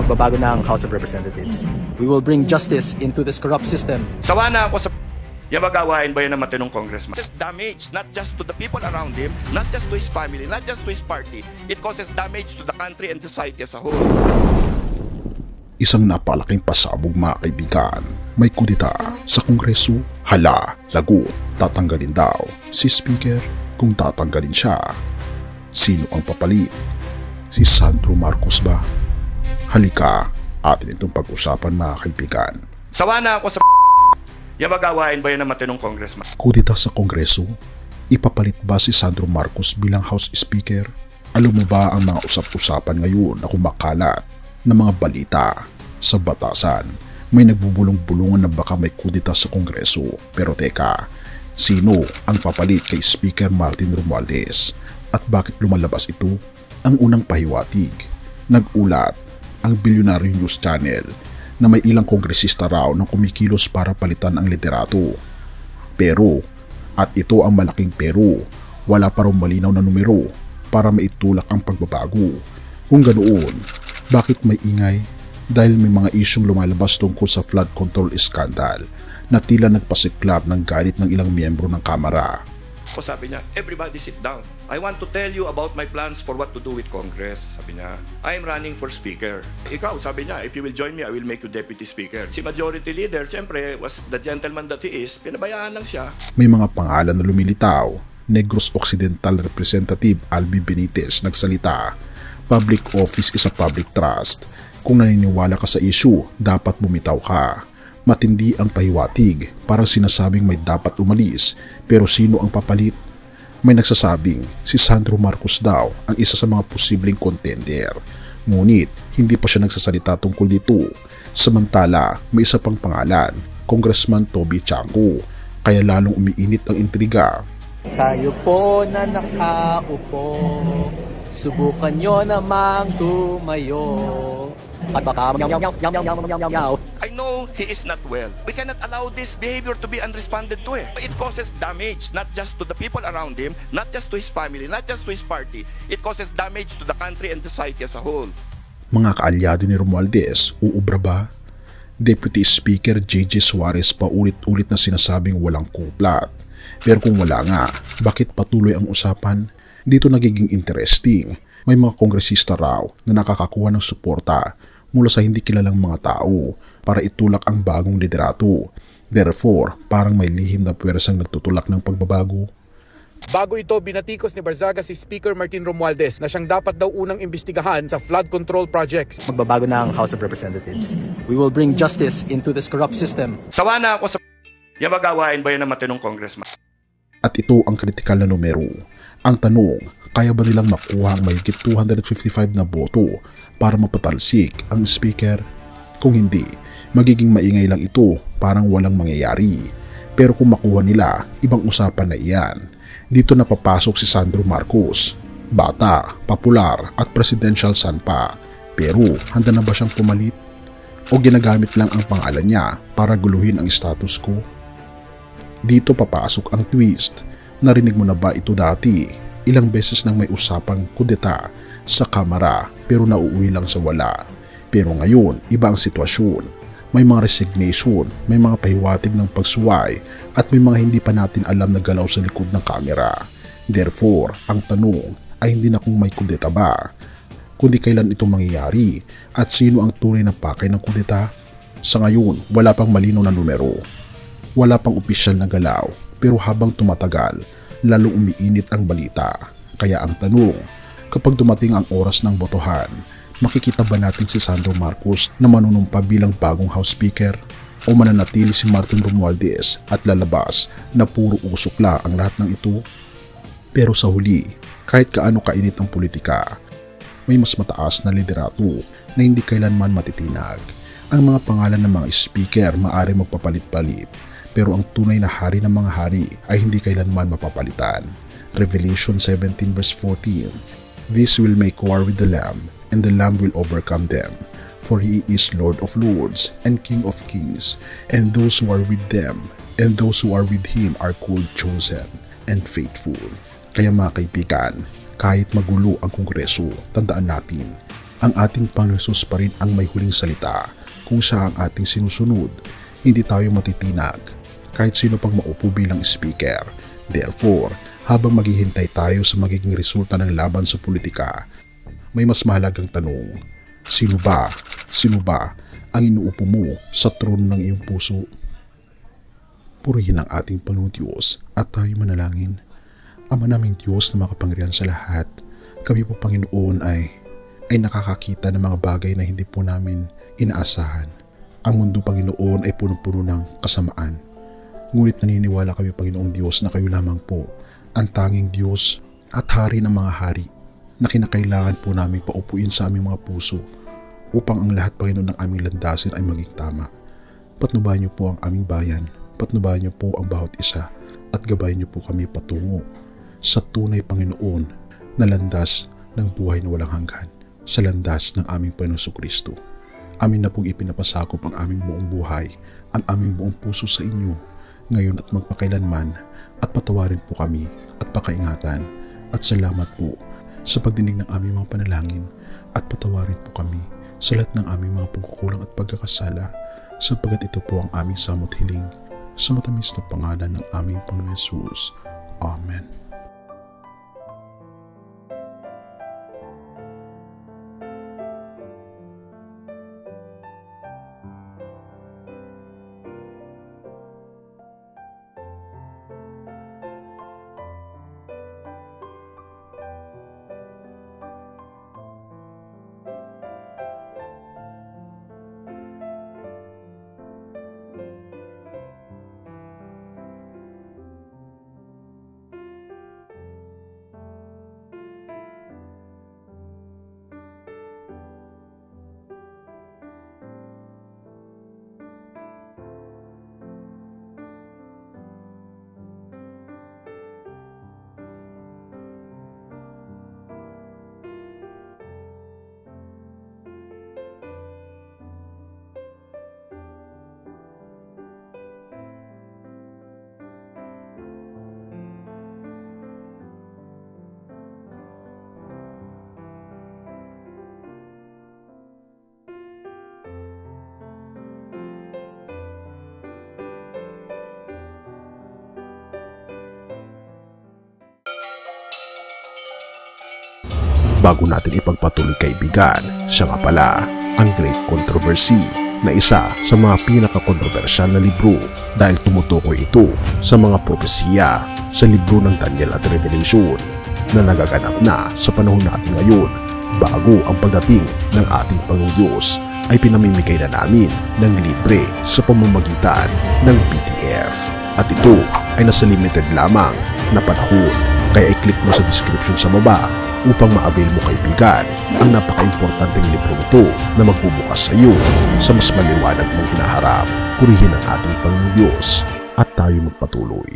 Magbabago na ang House of Representatives. We will bring justice into this corrupt system. Sawa na ako sa yung magawain ba yun ng matinong congressman? It causes damage not just to the people around him, not just to his family, not just to his party. It causes damage to the country and society as a whole. Isang napalaking pasabog mga kaibigan. May kudita sa Kongreso. Hala, lagot, tatanggalin daw si Speaker kung tatanggalin siya. Sino ang papalit? Si Sandro Marcos ba? Halika, atin itong pag-usapan mga kaibigan. Sawa na ako sa yung magawain ba yun ng matinong congressman? Kudita sa Kongreso. Ipapalit ba si Sandro Marcos bilang House Speaker? Alam mo ba ang mga usap-usapan ngayon na kumakalat ng mga balita sa batasan? May nagbubulong-bulungan na baka may kudita sa Kongreso. Pero teka, sino ang papalit kay Speaker Martin Romualdez? At bakit lumalabas ito? Ang unang pahiwatig. Nag-ulat ang Billionaire News Channel na may ilang kongresista raw na kumikilos para palitan ang liderato. Pero, at ito ang malaking pero, wala pa raw malinaw na numero para maitulak ang pagbabago. Kung ganoon, bakit may ingay? Dahil may mga isyong lumalabas tungkol sa flood control scandal na tila nagpasiklab ng galit ng ilang miyembro ng Kamara. O sabi niya, everybody sit down. I want to tell you about my plans for what to do with Congress. Sabi niya, I am running for Speaker. Ikaw, sabi niya, if you will join me, I will make you Deputy Speaker. Si Majority Leader, siyempre, was the gentleman that he is, pinabayaan lang siya. May mga pangalan na lumilitaw. Negros Occidental Representative Albi Benitez nagsalita, public office is a public trust. Kung naniniwala ka sa issue, dapat bumitaw ka. Matindi ang pahiwatig, parang sinasabing may dapat umalis, pero sino ang papalit? May nagsasabing si Sandro Marcos daw ang isa sa mga posibleng contender. Ngunit hindi pa siya nagsasalita tungkol dito. Samantala, may isa pang pangalan, Congressman Toby Chanco, kaya lalong umiinit ang intriga. Kayo po na nakaupo, subukan nyo namang tumayo. At baka I know he is not well. We cannot allow this behavior to be unresponded to. It causes damage not just to the people around him, not just to his family, not just to his party. It causes damage to the country and society as a whole. Mga kaalyado ni Romualdez, uubra ba? Deputy Speaker J.J. Suarez pa ulit-ulit na sinasabing walang kuplat. Pero kung wala nga, bakit patuloy ang usapan? Dito nagiging interesting. May mga kongresista raw na nakakakuha ng suporta mula sa hindi kilalang mga tao para itulak ang bagong liderato. Therefore, parang may lihim na puwersang nagtutulak ng pagbabago. Bago ito, binatikos ni Barzaga si Speaker Martin Romualdez na siyang dapat daw unang imbestigahan sa flood control projects. Magbabago na ang House of Representatives. We will bring justice into this corrupt system. Sawa na ako sa yung magawain ba yun ng matinong congressman? At ito ang kritikal na numero. Ang tanong, kaya ba nilang makuha ang mahigit 255 na boto para mapatalsik ang speaker? Kung hindi, magiging maingay lang ito, parang walang mangyayari. Pero kung makuha nila, ibang usapan na iyan. Dito na papasok si Sandro Marcos. Bata, popular at presidential son pa. Pero handa na ba siyang pumalit? O ginagamit lang ang pangalan niya para guluhin ang status quo? Dito papasok ang twist. Narinig mo na ba ito dati? Ilang beses nang may usapang kudeta sa Kamara pero nauuwi lang sa wala. Pero ngayon, iba ang sitwasyon. May mga resignation, may mga pahiwatig ng pagsuway at may mga hindi pa natin alam na galaw sa likod ng kamera. Therefore, ang tanong ay hindi na kung may kudeta ba, kundi kailan ito mangyayari at sino ang tunay na pakay ng kudeta. Sa ngayon, wala pang malinaw na numero. Wala pang opisyal na galaw, pero habang tumatagal, lalong umiinit ang balita. Kaya ang tanong, kapag dumating ang oras ng botohan, makikita ba natin si Sandro Marcos na manunumpa bilang bagong House Speaker? O mananatili si Martin Romualdez at lalabas na puro usok lang ang lahat ng ito? Pero sa huli, kahit kaano kainit ang politika, may mas mataas na liderato na hindi kailanman matitinag. Ang mga pangalan ng mga speaker maaari magpapalit-palit, pero ang tunay na hari ng mga hari ay hindi kailanman mapapalitan. Revelation 17 verse 14. This will make war with the Lamb, and the Lamb will overcome them. For he is Lord of lords and King of kings, and those who are with them, and those who are with him are called chosen and faithful. Kaya mga kaibigan, kahit magulo ang Kongreso, tandaan natin, Ang ating Panginoon Jesus pa rin ang may huling salita. Kung siya ang ating sinusunod, hindi tayo matitinag kahit sino pang maupo bilang speaker. Therefore, habang maghihintay tayo sa magiging resulta ng laban sa politika, may mas mahalagang tanong. Sino ba ang inuupo mo sa trono ng iyong puso? Purihin ang ating Panginoon Diyos at tayo manalangin. Ama naming Diyos na makapangyarihan sa lahat, kami po Panginoon ay nakakakita ng mga bagay na hindi po namin inaasahan. Ang mundo Panginoon ay punong-puno ng kasamaan. Ngunit naniniwala kami Panginoong Diyos na kayo lamang po ang tanging Diyos at Hari ng mga hari na kinakailangan po namin paupuin sa aming mga puso upang ang lahat Panginoon ng aming landasin ay maging tama. Patnubayan niyo po ang aming bayan, patnubayan niyo po ang bawat isa at gabayan niyo po kami patungo sa tunay Panginoon na landas ng buhay na walang hanggan, sa landas ng aming Panginoon Jesucristo. Amin na pong ipinapasakop ang aming buong buhay, ang aming buong puso sa inyo, ngayon at magpakailanman, at patawarin po kami at pakaingatan. At salamat po sa pagdinig ng aming mga panalangin at patawarin po kami sa lahat ng aming mga pagkukulang at pagkakasala, sapagkat ito po ang aming samot hiling sa matamis na pangalan ng aming Panginoon Jesus. Amen. Bago natin ipagpatuloy kaibigan, siya nga pala ang Great Controversy na isa sa mga pinaka-kontrobersyal na libro dahil tumutukoy ito sa mga propesiya sa libro ng Daniel at Revelation na nagaganap na sa panahon natin ngayon bago ang pagdating ng ating Panginoong Diyos ay pinamimigay na namin ng libre sa pamamagitan ng PDF. At ito ay nasa limited lamang na panahon, kaya i-click mo sa description sa baba upang ma-avail mo kaibigan ang napaka-importanteng libro ito na magbubukas sa iyo sa mas maliwanag mong hinaharap. Purihin ang ating Panginoong Diyos at tayo magpatuloy.